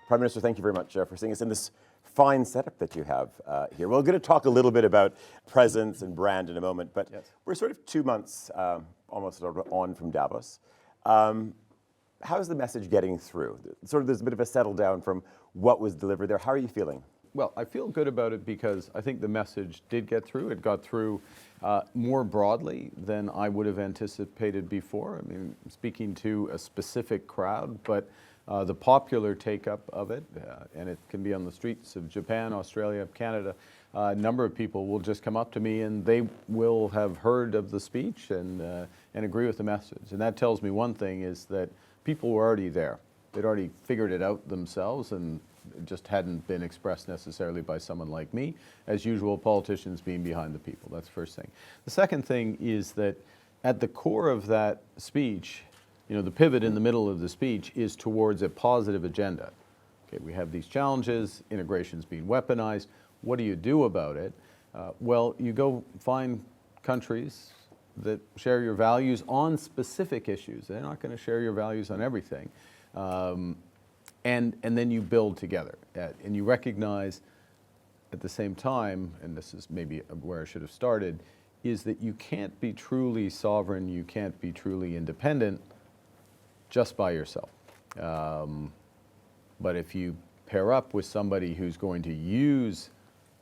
Prime Minister, thank you very much for seeing us in this fine setup that you have here. We're going to talk a little bit about presence and brand in a moment, but we're sort of 2 months almost on from Davos. How's the message getting through? There's a bit of a settle down from what was delivered there. How are you feeling? Well, I feel good about it because I think the message did get through. It got through more broadly than I would have anticipated before. I mean, speaking to a specific crowd, but the popular take-up of it, and it can be on the streets of Japan, Australia, Canada, a number of people will just come up to me and they will have heard of the speech and agree with the message. And that tells me one thing is that people were already there. They'd already figured it out themselves, and it just hadn't been expressed necessarily by someone like me. As usual, politicians being behind the people. That's the first thing. The second thing is that at the core of that speech, you know, the pivot in the middle of the speech is towards a positive agenda. Okay, we have these challenges, integration's being weaponized. What do you do about it? Well, you go find countries that share your values on specific issues. They're not going to share your values on everything. And then you build together. And you recognize at the same time, and this is maybe where I should have started, is that you can't be truly sovereign, you can't be truly independent just by yourself. But if you pair up with somebody who's going to use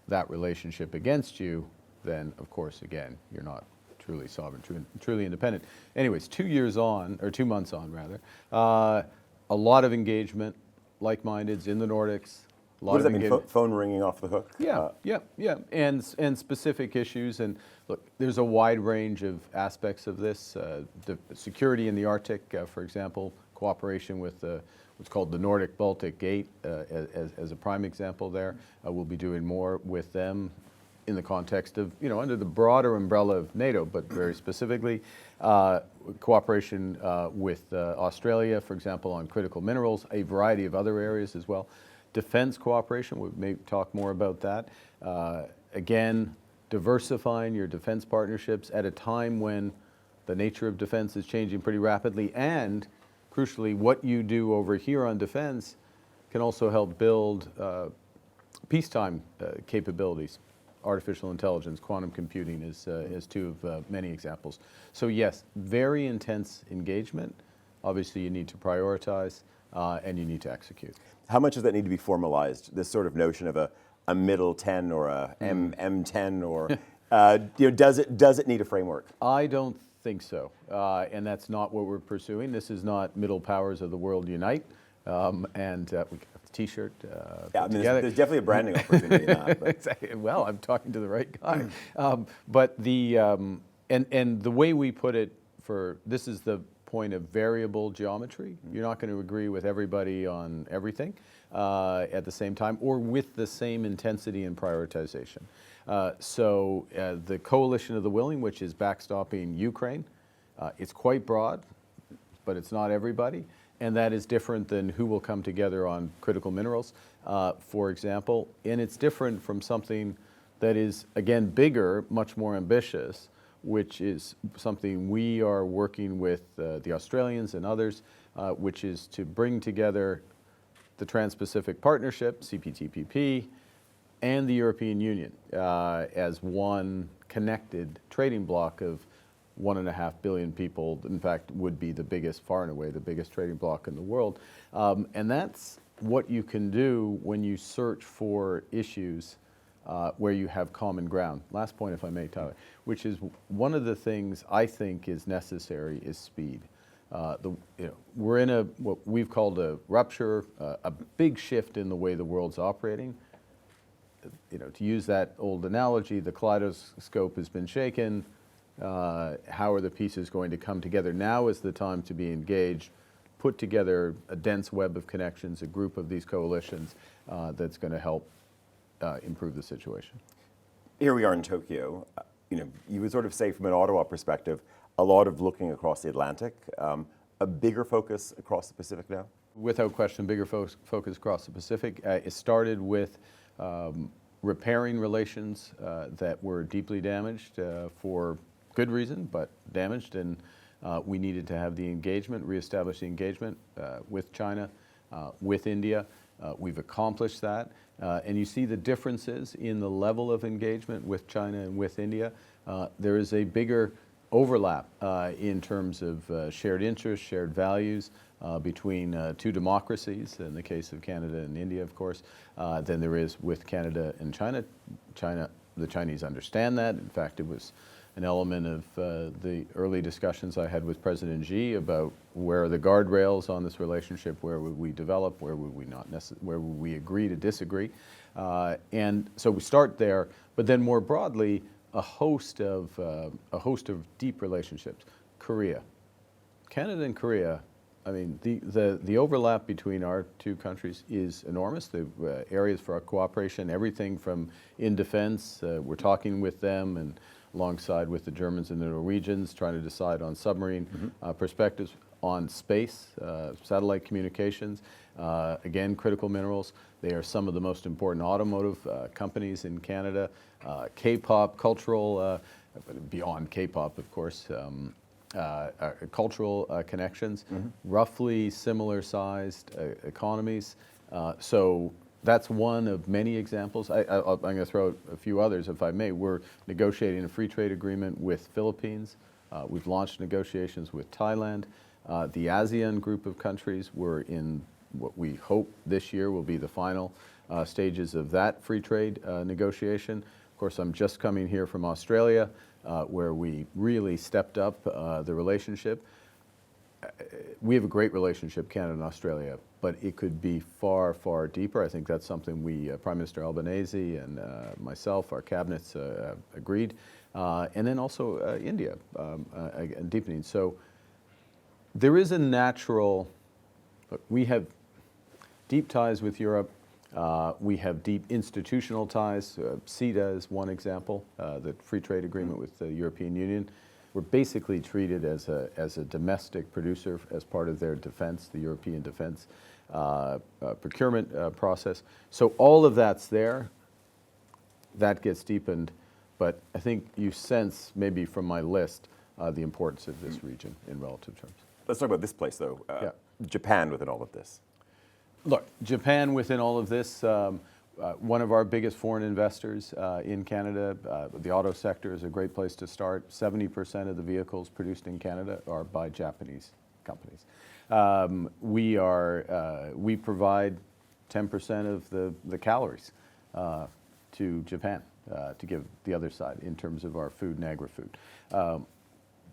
that relationship against you, then of course, again, you're not truly sovereign, truly independent. Anyways, 2 years on, or 2 months on rather, a lot of engagement, like-mindeds in the Nordics. What does that mean, phone ringing off the hook? Yeah, and specific issues. And look, there's a wide range of aspects of this. The security in the Arctic, for example, cooperation with what's called the Nordic-Baltic Gate as a prime example there. We'll be doing more with them in the context of, you know, under the broader umbrella of NATO, but very specifically, cooperation with Australia, for example, on critical minerals, a variety of other areas as well. Defense cooperation, we may talk more about that. Again, diversifying your defense partnerships at a time when the nature of defense is changing pretty rapidly, and crucially, what you do over here on defense can also help build peacetime capabilities. Artificial intelligence, quantum computing is two of many examples. So yes, very intense engagement. Obviously, you need to prioritize and you need to execute. How much does that need to be formalized? This sort of notion of a middle 10 or a M10, or you know, does it need a framework? I don't think so, and that's not what we're pursuing. This is not middle powers of the world unite, and we T-shirt. Yeah, I mean, there's definitely a branding opportunity in that. Well, I'm talking to the right guy. But the and the way we put it, for this is the point of variable geometry. You're not going to agree with everybody on everything at the same time, or with the same intensity and prioritization. So the coalition of the willing, which is backstopping Ukraine, it's quite broad, but it's not everybody. And that is different than who will come together on critical minerals, for example. And it's different from something that is, again, bigger, much more ambitious, which is something we are working with the Australians and others, which is to bring together the Trans-Pacific Partnership, CPTPP, and the European Union as one connected trading bloc of 1.5 billion people, in fact, would be the biggest, far and away, the biggest trading bloc in the world. And that's what you can do when you search for issues where you have common ground. Last point, if I may, Tyler, which is one of the things I think is necessary is speed. We're in what we've called a rupture, a big shift in the way the world's operating. You know, to use that old analogy, the kaleidoscope has been shaken. How are the pieces going to come together? Now is the time to be engaged, put together a dense web of connections, a group of these coalitions that's going to help improve the situation. Here we are in Tokyo. You know, you would sort of say from an Ottawa perspective, a lot of looking across the Atlantic, a bigger focus across the Pacific now? Without question, bigger focus across the Pacific. It started with repairing relations that were deeply damaged for good reason, but damaged, and we needed to have the engagement, reestablish the engagement with China, with India, We've accomplished that. And you see the differences in the level of engagement with China and with India. There is a bigger overlap in terms of shared interests, shared values between two democracies, in the case of Canada and India, of course, than there is with Canada and China. The Chinese understand that. In fact, it was an element of the early discussions I had with President Xi about where are the guardrails on this relationship, where would we develop, where would we not where would we agree to disagree. And so we start there, but then more broadly, a host of deep relationships. Korea, Canada and Korea, I mean, the overlap between our two countries is enormous. The areas for our cooperation, everything from in defense, we're talking with them and alongside with the Germans and the Norwegians, trying to decide on submarine perspectives, on space, satellite communications, again, critical minerals. They are some of the most important automotive companies in Canada. K-pop, cultural, beyond K-pop, of course, cultural connections, roughly similar sized economies. So that's one of many examples. I'm going to throw out a few others, if I may. We're negotiating a free trade agreement with Philippines. We've launched negotiations with Thailand. The ASEAN group of countries, we're in what we hope this year will be the final stages of that free trade negotiation. Of course, I'm just coming here from Australia, where we really stepped up the relationship. We have a great relationship, Canada and Australia, but it could be far, far deeper. I think that's something Prime Minister Albanese and myself, our cabinets agreed. And then also India, deepening. So there is a natural, look, we have deep ties with Europe. We have deep institutional ties. CETA is one example, the free trade agreement with the European Union. We're basically treated as a domestic producer as part of their defense, the European defense procurement process. So all of that's there. That gets deepened. But I think you sense, maybe from my list, the importance of this region in relative terms. Let's talk about this place, though. Japan within all of this. Look, Japan within all of this, one of our biggest foreign investors in Canada. The auto sector is a great place to start. 70% of the vehicles produced in Canada are by Japanese companies. We provide 10% of the calories to Japan to give the other side in terms of our food and agri-food.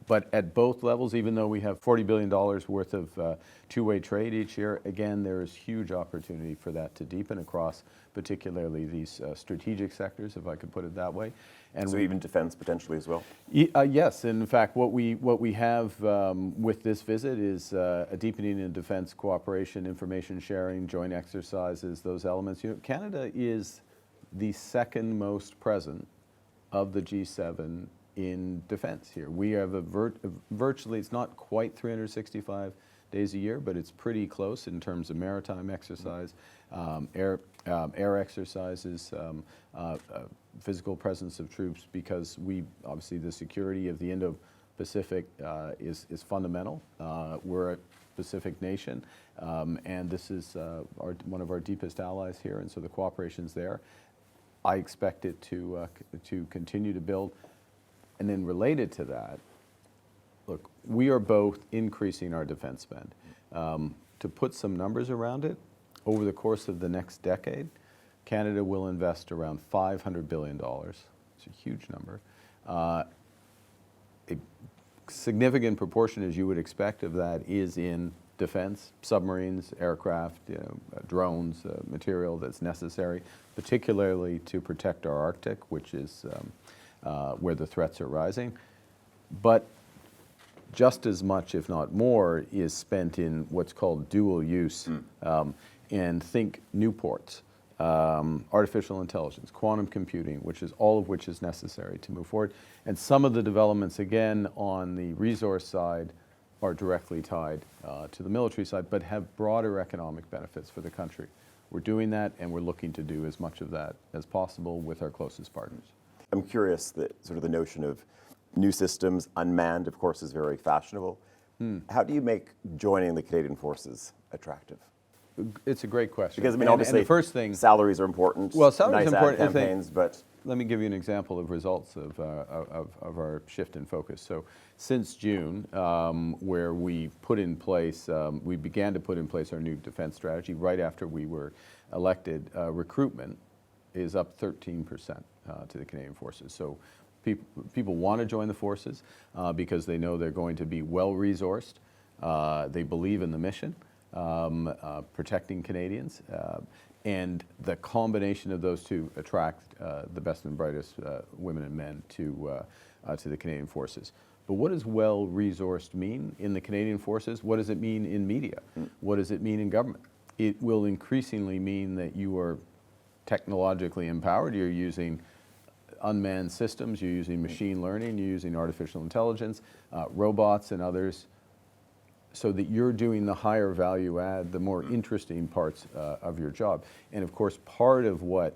But at both levels, even though we have $40 billion worth of two-way trade each year, again, there is huge opportunity for that to deepen across particularly these strategic sectors, if I could put it that way. And so even defense potentially as well? Yes. In fact, what we have with this visit is a deepening in defense cooperation, information sharing, joint exercises, those elements. You know, Canada is the second most present of the G7 in defense here. We have virtually, it's not quite 365 days a year, but it's pretty close in terms of maritime exercise, air exercises, physical presence of troops, because obviously the security of the Indo-Pacific is fundamental. We're a Pacific nation, and this is one of our deepest allies here, and so the cooperation's there. I expect it to continue to build. And then related to that, look, we are both increasing our defense spend. To put some numbers around it, over the course of the next decade, Canada will invest around $500 billion. It's a huge number. A significant proportion, as you would expect, of that is in defense, submarines, aircraft, drones, material that's necessary, particularly to protect our Arctic, which is where the threats are rising. But just as much, if not more, is spent in what's called dual use. And think new ports, artificial intelligence, quantum computing, all of which is necessary to move forward. And some of the developments, again, on the resource side are directly tied to the military side, but have broader economic benefits for the country. We're doing that, and we're looking to do as much of that as possible with our closest partners. I'm curious that sort of the notion of new systems, unmanned, of course, is very fashionable. How do you make joining the Canadian forces attractive? It's a great question. Because, I mean, and obviously, the first thing, salaries are important. well, salaries nice are important. ad campaigns, but Let me give you an example of results of our shift in focus. So since June, where we put in place, we began to put in place our new defense strategy right after we were elected, recruitment is up 13% to the Canadian Forces. So people want to join the forces because they know they're going to be well-resourced. They believe in the mission, protecting Canadians. And the combination of those two attract the best and brightest women and men to the Canadian Forces. But what does well-resourced mean in the Canadian Forces? What does it mean in media? What does it mean in government? It will increasingly mean that you are technologically empowered. You're using unmanned systems, you're using machine learning, you're using artificial intelligence, robots and others, so that you're doing the higher value add, the more interesting parts of your job. And of course, part of what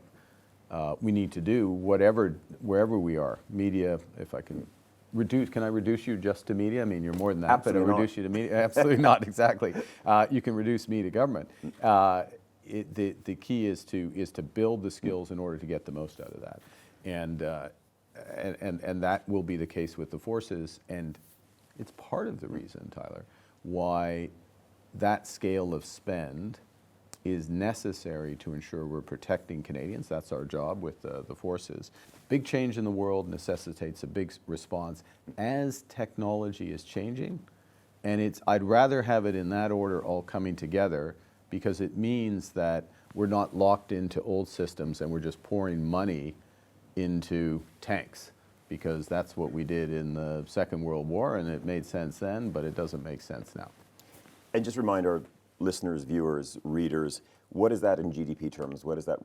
we need to do, wherever we are, media, if I can I reduce you just to media? I mean, you're more than that, Absolutely but I reduce you to media? Absolutely not, exactly. You can reduce me to government. The key is to build the skills in order to get the most out of that. And that will be the case with the forces. And it's part of the reason, Tyler, why that scale of spend is necessary to ensure we're protecting Canadians. That's our job with the forces. Big change in the world necessitates a big response as technology is changing. And I'd rather have it in that order all coming together, because it means that we're not locked into old systems and we're just pouring money into tanks, because that's what we did in the Second World War, and it made sense then, but it doesn't make sense now. And just remind our listeners, viewers, readers, what is that in GDP terms? What is that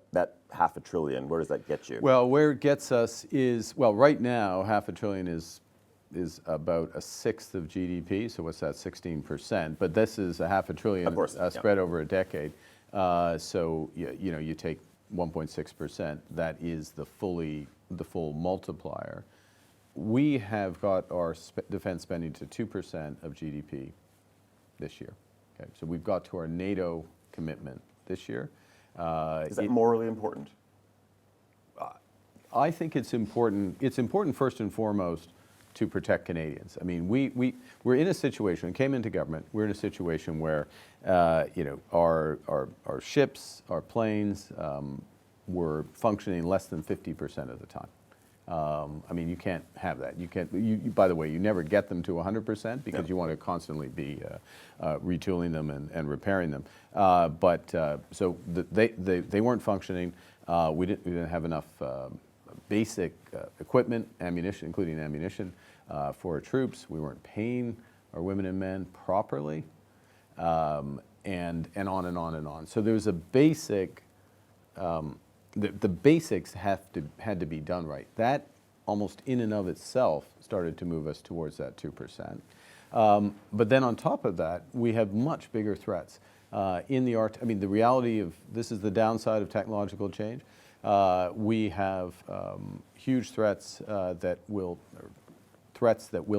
$500 billion, where does that get you? Well, where it gets us is, well, right now, $500 billion is about a sixth of GDP, so what's that, 16%? But this is $500 billion of course, spread over a decade. So you take 1.6%, that is the full multiplier. We have got our defense spending to 2% of GDP this year. Okay, so we've got to our NATO commitment this year. Is that morally important? I think it's important. It's important first and foremost to protect Canadians. I mean, we're in a situation, came into government, we're in a situation where our ships, our planes were functioning less than 50% of the time. I mean, you can't have that. You can't. By the way, you never get them to 100% because you want to constantly be retooling them and repairing them. So they weren't functioning. We didn't have enough basic equipment, ammunition, including ammunition for our troops. We weren't paying our women and men properly, and on and on and on. So there's a basic. The basics had to be done right. That almost in and of itself started to move us towards that 2%. But then on top of that, we have much bigger threats. I mean, the reality of this is the downside of technological change. We have huge threats that will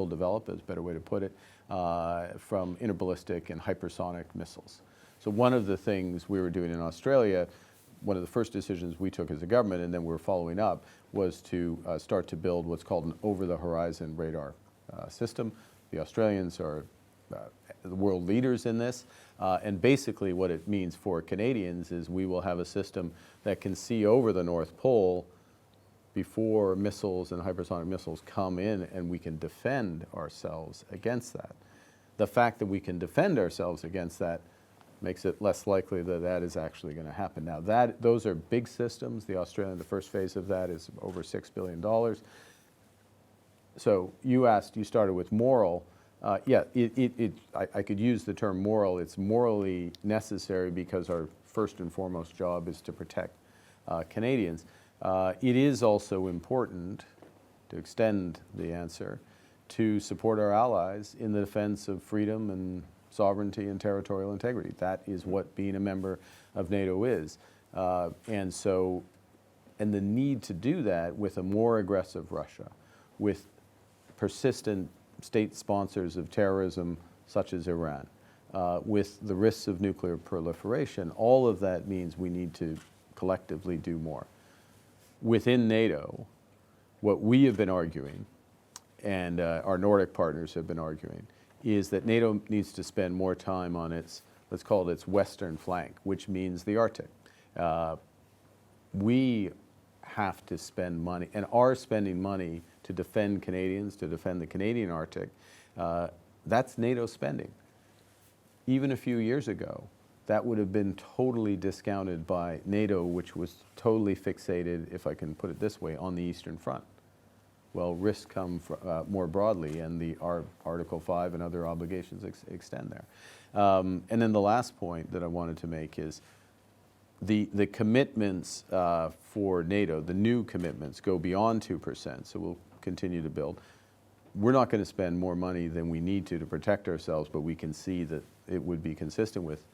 develop, is a better way to put it, from interballistic and hypersonic missiles. So one of the things we were doing in Australia, one of the first decisions we took as a government, and then we're following up, was to start to build what's called an over-the-horizon radar system. The Australians are the world leaders in this, and basically what it means for Canadians is we will have a system that can see over the North Pole before missiles and hypersonic missiles come in, and we can defend ourselves against that. The fact that we can defend ourselves against that makes it less likely that that is actually going to happen. Now, those are big systems. The first phase of that is over $6 billion. So you started with moral. Yeah, I could use the term moral. It's morally necessary because our first and foremost job is to protect Canadians. It is also important, to extend the answer, to support our allies in the defense of freedom and sovereignty and territorial integrity. That is what being a member of NATO is. And the need to do that with a more aggressive Russia, with persistent state sponsors of terrorism such as Iran, with the risks of nuclear proliferation, all of that means we need to collectively do more. Within NATO, what we have been arguing, and our Nordic partners have been arguing, is that NATO needs to spend more time on its, let's call it its western flank, which means the Arctic. We have to spend money, and are spending money, to defend Canadians, to defend the Canadian Arctic. That's NATO spending. Even a few years ago, that would have been totally discounted by NATO, which was totally fixated, if I can put it this way, on the Eastern Front. Well, risks come more broadly, and our Article 5 and other obligations extend there. And then the last point that I wanted to make is the commitments for NATO, the new commitments, go beyond 2%, so we'll continue to build. We're not going to spend more money than we need to protect ourselves, but we can see that it would be consistent with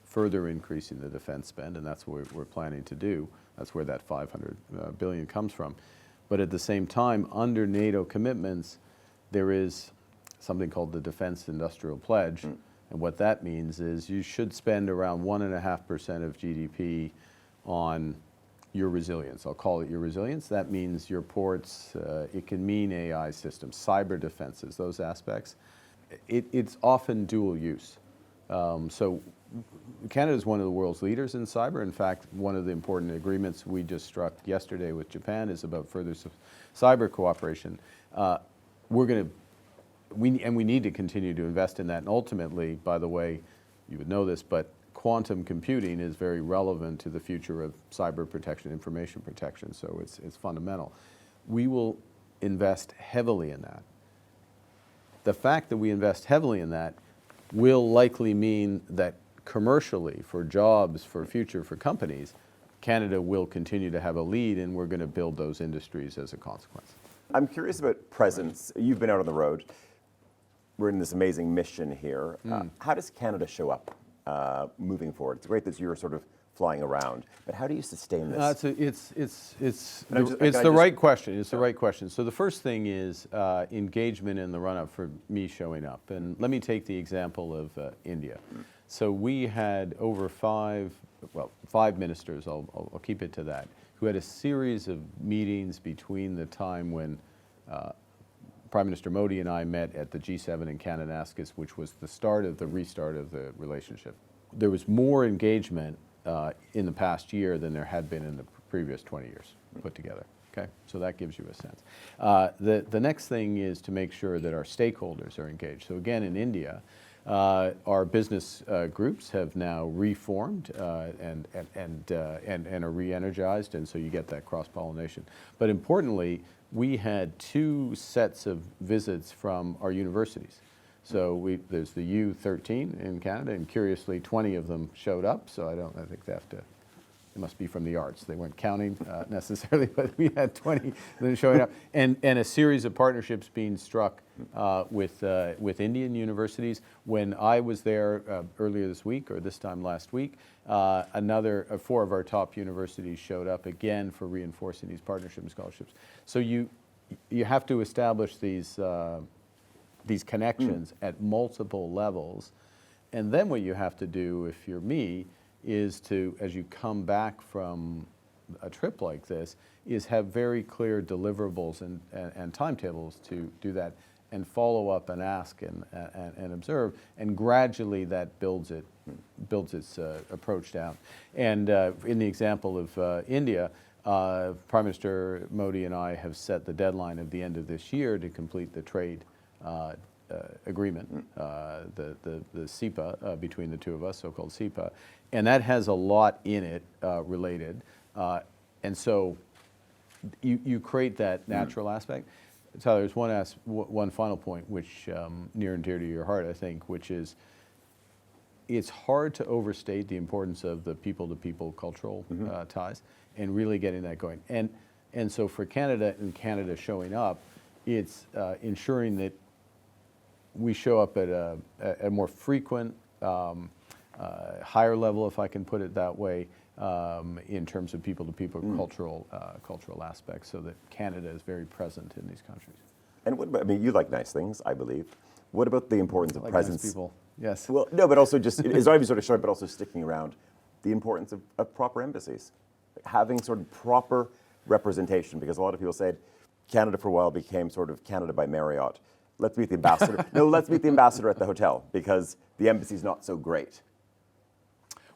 further increasing the defense spend, and that's what we're planning to do. That's where that $500 billion comes from. But at the same time, under NATO commitments, there is something called the Defense Industrial Pledge. And what that means is you should spend around 1.5% of GDP on your resilience. I'll call it your resilience. That means your ports, it can mean AI systems, cyber defenses, those aspects. It's often dual use. So Canada is one of the world's leaders in cyber. In fact, one of the important agreements we just struck yesterday with Japan is about further cyber cooperation. We need to continue to invest in that. And ultimately, by the way, you would know this, but quantum computing is very relevant to the future of cyber protection, information protection. So it's fundamental. We will invest heavily in that. The fact that we invest heavily in that will likely mean that commercially, for jobs, for future, for companies, Canada will continue to have a lead, and we're going to build those industries as a consequence. I'm curious about presence. You've been out on the road. We're in this amazing mission here. How does Canada show up moving forward? It's great that you're sort of flying around, but how do you sustain this? It's the right question. It's the right question. So the first thing is engagement in the run-up for me showing up. And let me take the example of India. So we had over five ministers, I'll keep it to that, who had a series of meetings between the time when Prime Minister Modi and I met at the G7 in Kananaskis, which was the restart of the relationship. There was more engagement in the past year than there had been in the previous 20 years put together. Okay, so that gives you a sense. The next thing is to make sure that our stakeholders are engaged. So again, in India, our business groups have now reformed and are re-energized, and so you get that cross-pollination. But importantly, we had 2 sets of visits from our universities. So there's the U13 in Canada, and curiously, 20 of them showed up. So I think they must be from the arts. They weren't counting necessarily, but we had 20 that are showing up, and a series of partnerships being struck with Indian universities. When I was there earlier this week, or this time last week, 4 of our top universities showed up again for reinforcing these partnership and scholarships. So you have to establish these connections at multiple levels, and then what you have to do, if you're me, is to, as you come back from a trip like this, is have very clear deliverables and timetables to do that, and follow up and ask and observe, and gradually that builds its approach down. And in the example of India, Prime Minister Modi and I have set the deadline of the end of this year to complete the trade agreement, the CEPA between the two of us, so-called CEPA, and that has a lot in it related, and so you create that natural aspect. Tyler, there's one final point which near and dear to your heart, I think, which is it's hard to overstate the importance of the people-to-people cultural ties and really getting that going. And so for Canada and Canada showing up, it's ensuring that we show up at a more frequent, higher level, if I can put it that way, in terms of people-to-people cultural aspects, so that Canada is very present in these countries. And what about, I mean, you like nice things, I believe. What about the importance of presence? Nice people. Yes. Well, no, but also just, it's not even sort of short, but also sticking around the importance of proper embassies. Having sort of proper representation, because a lot of people said Canada for a while became sort of Canada by Marriott. Let's meet the ambassador. No, let's meet the ambassador at the hotel because the embassy's not so great.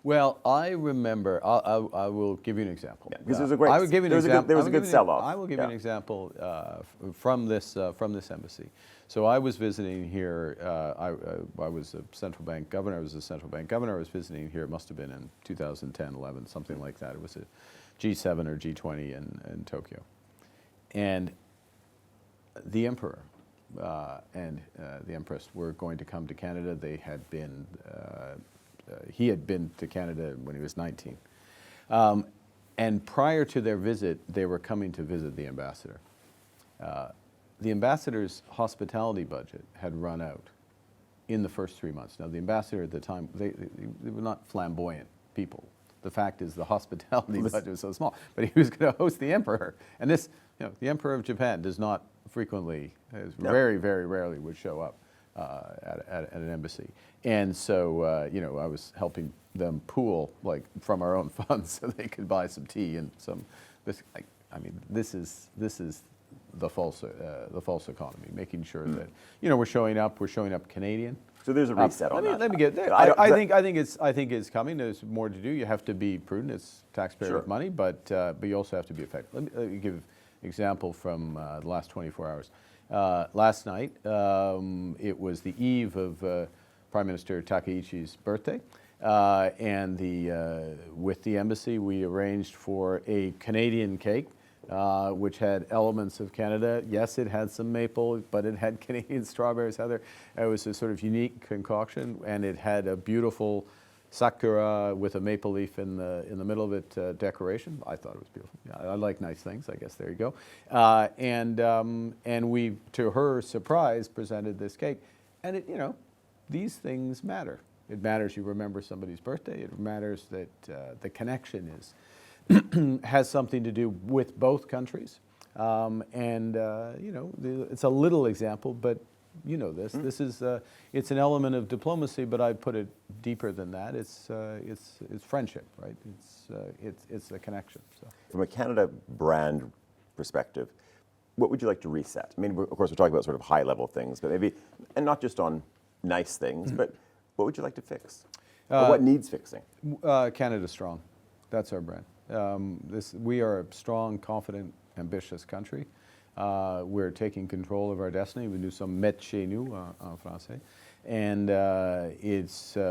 Well, I remember. I will give you an example. Yeah, because there was a great. I will give you an example. There was a good sell-off. I will give you an example from this embassy. So I was visiting here. I was a central bank governor. I was a central bank governor. I was visiting here. It must have been in 2010, 11, something like that. It was a G7 or G20 in Tokyo, and the emperor and the empress were going to come to Canada. They had been. He had been to Canada when he was 19. And prior to their visit, they were coming to visit the ambassador. The ambassador's hospitality budget had run out in the first 3 months. Now, the ambassador at the time, they were not flamboyant people. The fact is the hospitality budget was so small, but he was going to host the emperor. And this, the emperor of Japan does not frequently, very, very rarely would show up at an embassy. And so, I was helping them pool, like, from our own funds so they could buy some tea and some, this is the false economy, making sure that, we're showing up Canadian. So there's a reset on that. Let me get there. I think it's coming. There's more to do. You have to be prudent. It's taxpayer money, but you also have to be effective. Let me give an example from the last 24 hours. Last night, it was the eve of Prime Minister Takaichi's birthday, and with the embassy, we arranged for a Canadian cake, which had elements of Canada. Yes, it had some maple, but it had Canadian strawberries. It was a sort of unique concoction, and it had a beautiful sakura with a maple leaf in the middle of it decoration. I thought it was beautiful. Yeah, I like nice things. I guess there you go. And we, to her surprise, presented this cake, and it, these things matter. It matters you remember somebody's birthday. It matters that the connection has something to do with both countries. It's a little example, but this. This is it's an element of diplomacy, but I'd put it deeper than that. It's friendship, right? It's a connection. So. From a Canada brand perspective, what would you like to reset? I mean, of course, we're talking about sort of high-level things, but maybe, and not just on nice things, but what would you like to fix? Or what needs fixing? Canada Strong. That's our brand. We are a strong, confident, ambitious country. We're taking control of our destiny. We nous sommes maîtres chez nous en français. And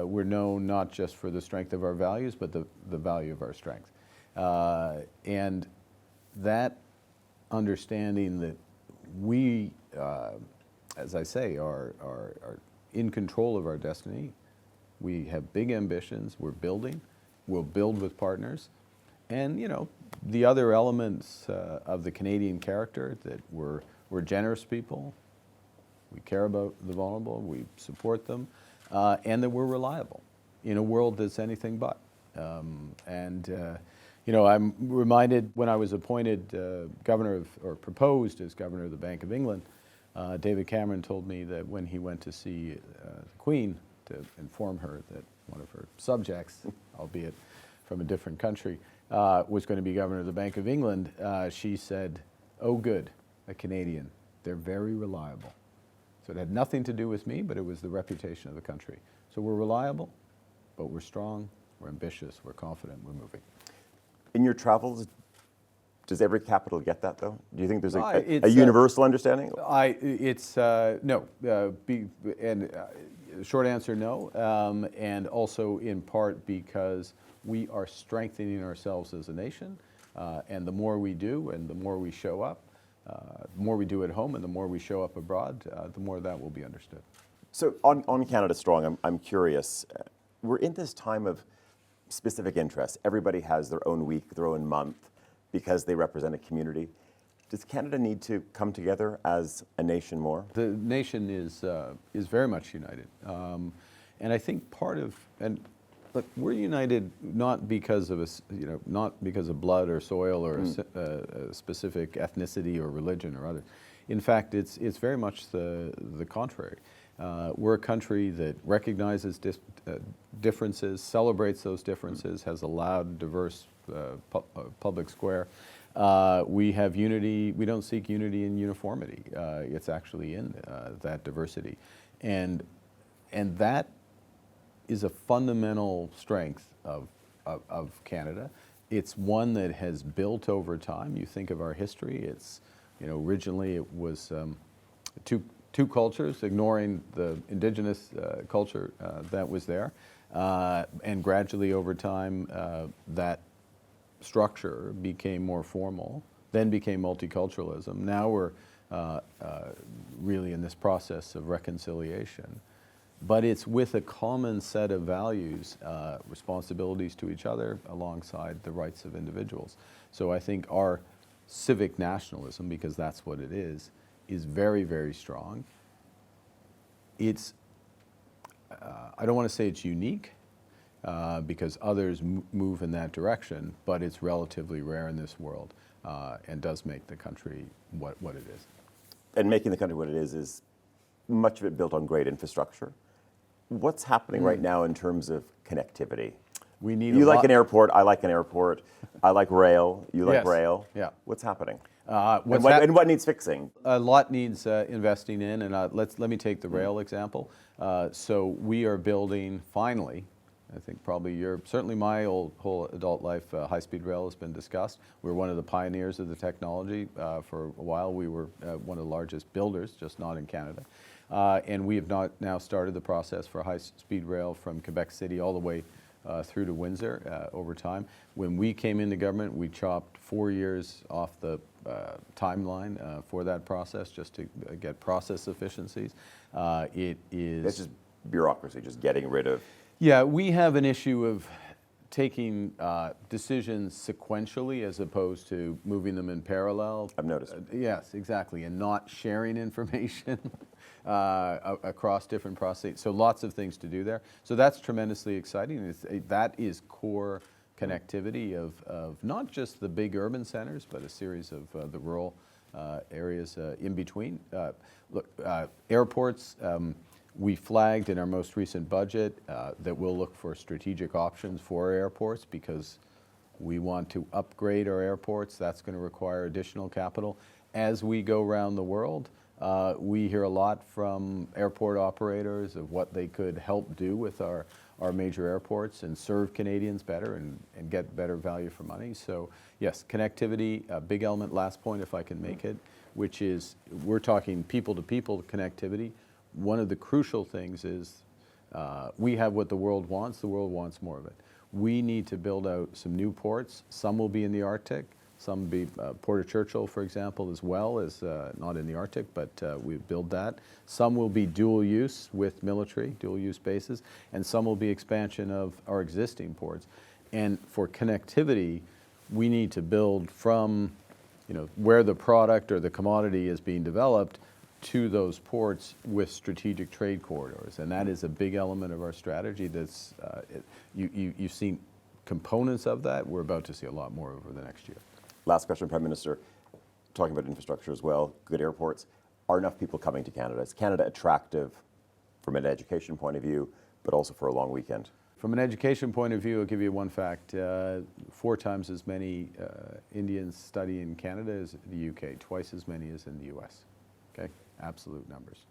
we're known not just for the strength of our values, but the value of our strength. And that understanding that we, as I say, are in control of our destiny. We have big ambitions. We're building. We'll build with partners. And, the other elements of the Canadian character, that we're generous people, we care about the vulnerable, we support them, and that we're reliable in a world that's anything but. I'm reminded when I was appointed proposed as governor of the Bank of England, David Cameron told me that when he went to see the Queen to inform her that one of her subjects, albeit from a different country, was going to be governor of the Bank of England, she said, "Oh, good, a Canadian. They're very reliable." So it had nothing to do with me, but it was the reputation of the country. So we're reliable, but we're strong, we're ambitious, we're confident, we're moving. In your travels, does every capital get that, though? Do you think there's a universal understanding? No. Short answer, no. And also in part because we are strengthening ourselves as a nation, and the more we do and the more we show up, the more we do at home and the more we show up abroad, the more that will be understood. So on Canada Strong, I'm curious, we're in this time of specific interests. Everybody has their own week, their own month, because they represent a community. Does Canada need to come together as a nation more? The nation is very much united, and I think look, we're united not because of not because of blood or soil or a specific ethnicity or religion or other. In fact, it's very much the contrary. We're a country that recognizes differences, celebrates those differences, has a loud, diverse public square. We have unity. We don't seek unity in uniformity. It's actually in that diversity. And that is a fundamental strength of Canada. It's one that has built over time. You think of our history. It's, originally it was two cultures, ignoring the indigenous culture that was there. And gradually over time, that structure became more formal, then became multiculturalism. Now we're really in this process of reconciliation. But it's with a common set of values, responsibilities to each other, alongside the rights of individuals. So I think our civic nationalism, because that's what it is very, very strong. It's, I don't want to say it's unique, because others move in that direction, but it's relatively rare in this world, and does make the country what it is. And making the country what it is much of it built on great infrastructure. What's happening right now in terms of connectivity? We need you like an airport, I like an airport, I like rail, you like Yes. rail. Yeah. What's happening? And what needs fixing? A lot needs investing in, and let me take the rail example. So we are building, finally, I think probably certainly my whole adult life, high-speed rail has been discussed. We're one of the pioneers of the technology. For a while we were one of the largest builders, just not in Canada. And we have now started the process for high-speed rail from Quebec City all the way through to Windsor over time. When we came into government, we chopped 4 years off the timeline for that process, just to get process efficiencies. It is... It's just bureaucracy, just getting rid of... Yeah, we have an issue of taking decisions sequentially as opposed to moving them in parallel. I've noticed. Yes, exactly, and not sharing information across different processes. So lots of things to do there. So that's tremendously exciting. That is core connectivity of not just the big urban centers, but a series of the rural areas in between. Look, airports, we flagged in our most recent budget that we'll look for strategic options for our airports, because we want to upgrade our airports. That's going to require additional capital. As we go around the world, we hear a lot from airport operators of what they could help do with our major airports and serve Canadians better and get better value for money. So yes, connectivity, a big element. Last point, if I can make it, which is we're talking people-to-people connectivity. One of the crucial things is we have what the world wants more of it. We need to build out some new ports. Some will be in the Arctic, some will be Port of Churchill, for example, as well as not in the Arctic, but we build that. Some will be dual use with military, dual use bases, and some will be expansion of our existing ports. And for connectivity, we need to build from where the product or the commodity is being developed to those ports with strategic trade corridors, and that is a big element of our strategy. That's you've seen components of that. We're about to see a lot more over the next year. Last question, Prime Minister. Talking about infrastructure as well, good airports. Are enough people coming to Canada? Is Canada attractive from an education point of view, but also for a long weekend? From an education point of view, I'll give you one fact. 4 times as many Indians study in Canada as the UK, twice as many as in the US. Okay, absolute numbers.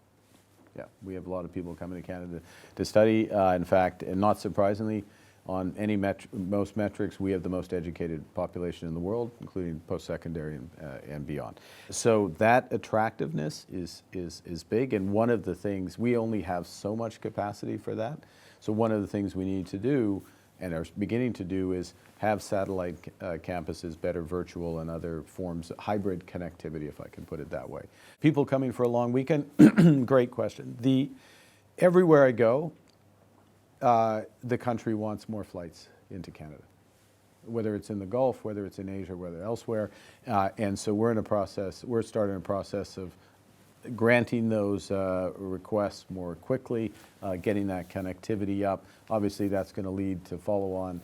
Yeah, we have a lot of people coming to Canada to study. In fact, and not surprisingly, on most metrics, we have the most educated population in the world, including post-secondary and beyond. So that attractiveness is big, and one of the things, we only have so much capacity for that. So one of the things we need to do, and are beginning to do, is have satellite campuses, better virtual and other forms, hybrid connectivity, if I can put it that way. People coming for a long weekend, great question. Everywhere I go, the country wants more flights into Canada, whether it's in the Gulf, whether it's in Asia, whether elsewhere. And so we're starting a process of granting those requests more quickly, getting that connectivity up. Obviously, that's going to lead to follow-on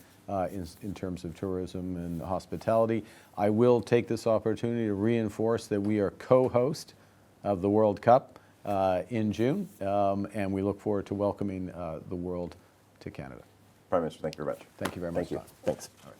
in terms of tourism and hospitality. I will take this opportunity to reinforce that we are co-host of the World Cup in June, and we look forward to welcoming the world to Canada. Prime Minister, thank you very much. Thank you very much, Thank you. Don. Thanks. All right.